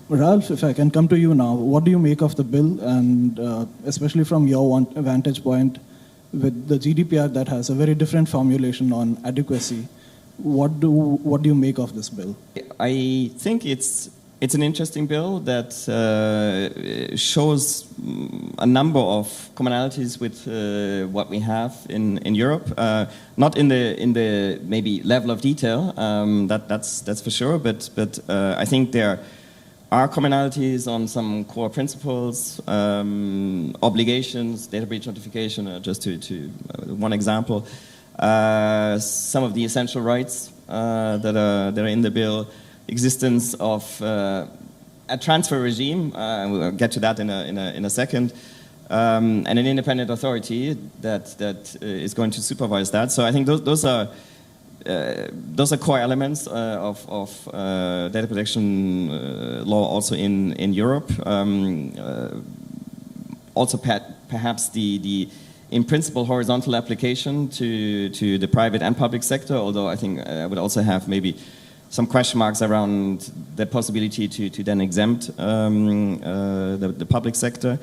Ralph, if I can come to you now, what do you make of the bill, and especially from your vantage point, with the GDPR that has a very different formulation on adequacy, what do you make of this bill? I think it's an interesting bill that shows a number of commonalities with what we have in Europe. Not in the maybe level of detail, that's for sure. But I think there are commonalities on some core principles, obligations, data breach notification. Just to one example, some of the essential rights that are in the bill. Existence of a transfer regime, and we'll get to that in a second, and an independent authority that is going to supervise that. So I think those are core elements of data protection law also in Europe. Also perhaps the in principle horizontal application to the private and public sector, although I think I would also have maybe some question marks around the possibility to then exempt the public sector.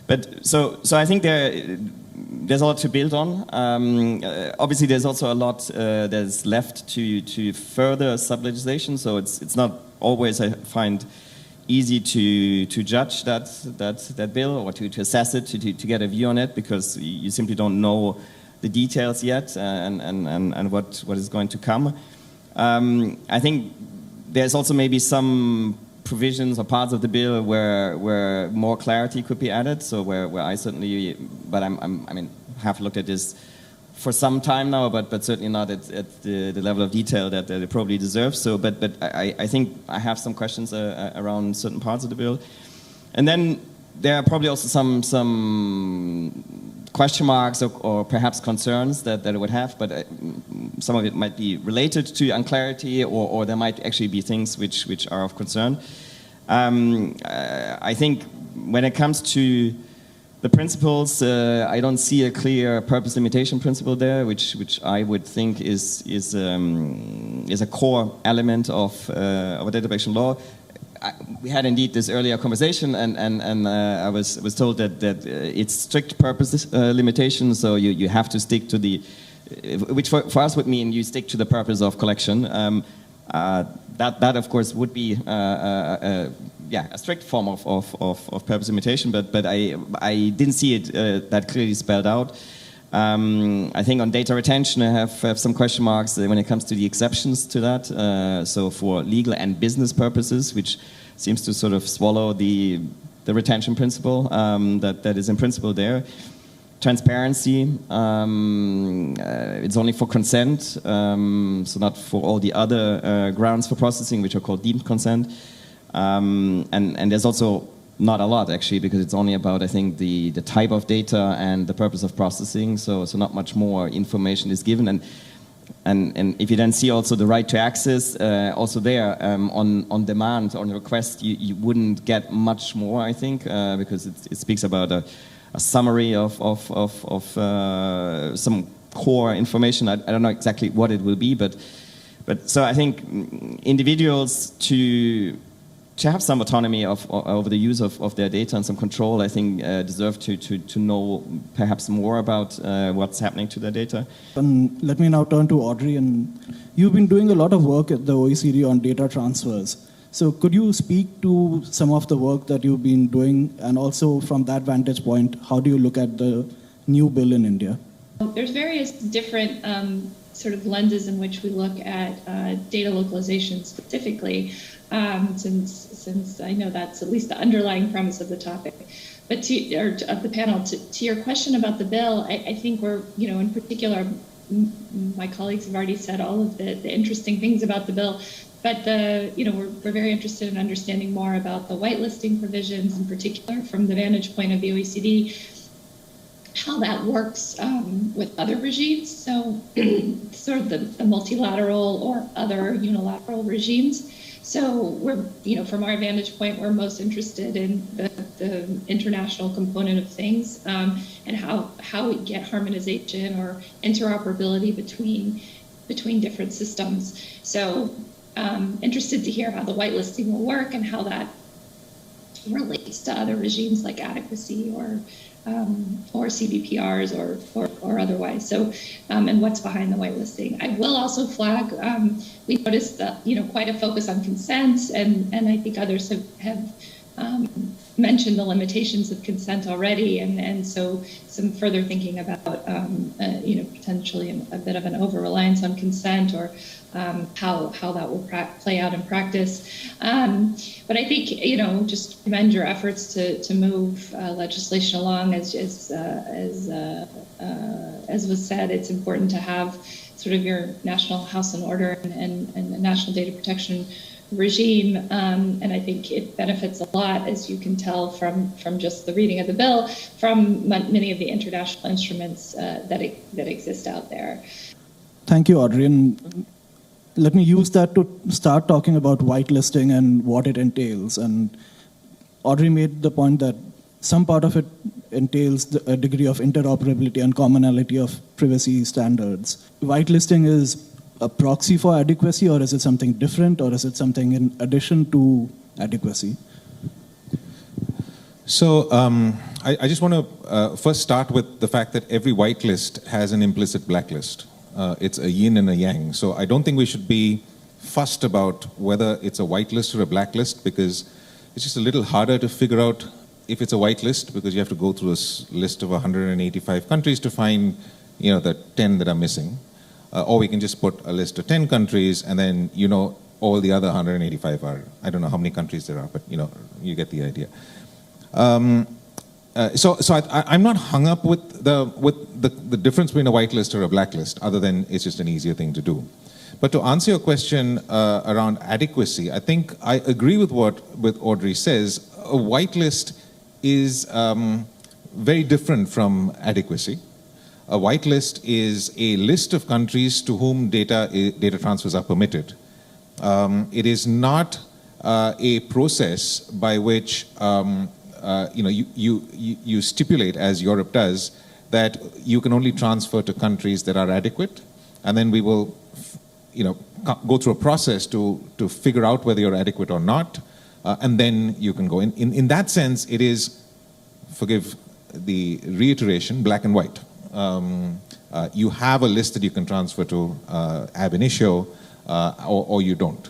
But so I think there's a lot to build on. Obviously, there's also a lot that's left to further sub-legislation. So it's not always, I find, easy to judge that bill or to assess it, to get a view on it, because you simply don't know the details yet and what is going to come. I think there's also maybe some provisions or parts of the bill where more clarity could be added. So where I certainly, but I mean, have looked at this for some time now, but certainly not at the level of detail that it probably deserves. So, but I think I have some questions around certain parts of the bill, and then there are probably also some question marks or perhaps concerns that it would have, but some of it might be related to unclarity, or there might actually be things which are of concern. I think when it comes to the principles, I don't see a clear purpose limitation principle there, which I would think is a core element of a data protection law. We had indeed this earlier conversation, and I was told that it's strict purpose limitation, so you have to stick to the, which for us would mean you stick to the purpose of collection. That of course would be a strict form of purpose limitation, but I didn't see it that clearly spelled out. I think on data retention I have some question marks when it comes to the exceptions to that. So for legal and business purposes, which seems to sort of swallow the retention principle that is in principle there. Transparency, it's only for consent, so not for all the other grounds for processing, which are called deemed consent. And there's also not a lot, actually, because it's only about, I think, the type of data and the purpose of processing, so not much more information is given. And if you then see also the right to access, also there, on demand, on request, you wouldn't get much more, I think, because it speaks about a summary of some core information. I don't know exactly what it will be, but so I think individuals to have some autonomy over the use of their data and some control, I think, deserve to know perhaps more about what's happening to their data. Let me now turn to Audrey. And you've been doing a lot of work at the OECD on data transfers. So could you speak to some of the work that you've been doing, and also from that vantage point, how do you look at the new bill in India? There's various different sort of lenses in which we look at data localization specifically, since I know that's at least the underlying premise of the topic. But of the panel, to your question about the bill, I think we're, in particular, my colleagues have already said all of the interesting things about the bill. But we're very interested in understanding more about the whitelisting provisions, in particular, from the vantage point of the OECD, how that works with other regimes. So sort of the multilateral or other unilateral regimes. So we're, from our vantage point, we're most interested in the international component of things, and how we get harmonization or interoperability between different systems. So interested to hear how the whitelisting will work and how that relates to other regimes like adequacy or CBPRs or otherwise. So, and what's behind the whitelisting. I will also flag, we noticed that, quite a focus on consent, and I think others have mentioned the limitations of consent already, and so some further thinking about, potentially a bit of an over-reliance on consent, or how that will play out in practice. But I think, just commend your efforts to move legislation along. As was said, it's important to have sort of your national house in order and the national data protection regime, and I think it benefits a lot, as you can tell from just the reading of the bill, from many of the international instruments that exist out there. Thank you, Audrey. And let me use that to start talking about whitelisting and what it entails. And Audrey made the point that some part of it entails a degree of interoperability and commonality of privacy standards. Whitelisting is a proxy for adequacy, or is it something different, or is it something in addition to adequacy? So I just want to first start with the fact that every whitelist has an implicit blacklist. It's a yin and a yang. So I don't think we should be fussed about whether it's a whitelist or a blacklist, because it's just a little harder to figure out if it's a whitelist, because you have to go through a list of 185 countries to find, the 10 that are missing. Or we can just put a list of 10 countries, and then all the other 185 are, I don't know how many countries there are, but you get the idea. So I'm not hung up with the difference between a whitelist or a blacklist, other than it's just an easier thing to do. But to answer your question around adequacy, I think I agree with what Audrey says. A whitelist is very different from adequacy. A whitelist is a list of countries to whom data transfers are permitted. It is not a process by which you stipulate, as Europe does, that you can only transfer to countries that are adequate, and then we will go through a process to figure out whether you're adequate or not, and then you can go. In that sense, it is, forgive the reiteration, black and white. You have a list that you can transfer to ab initio, or you don't.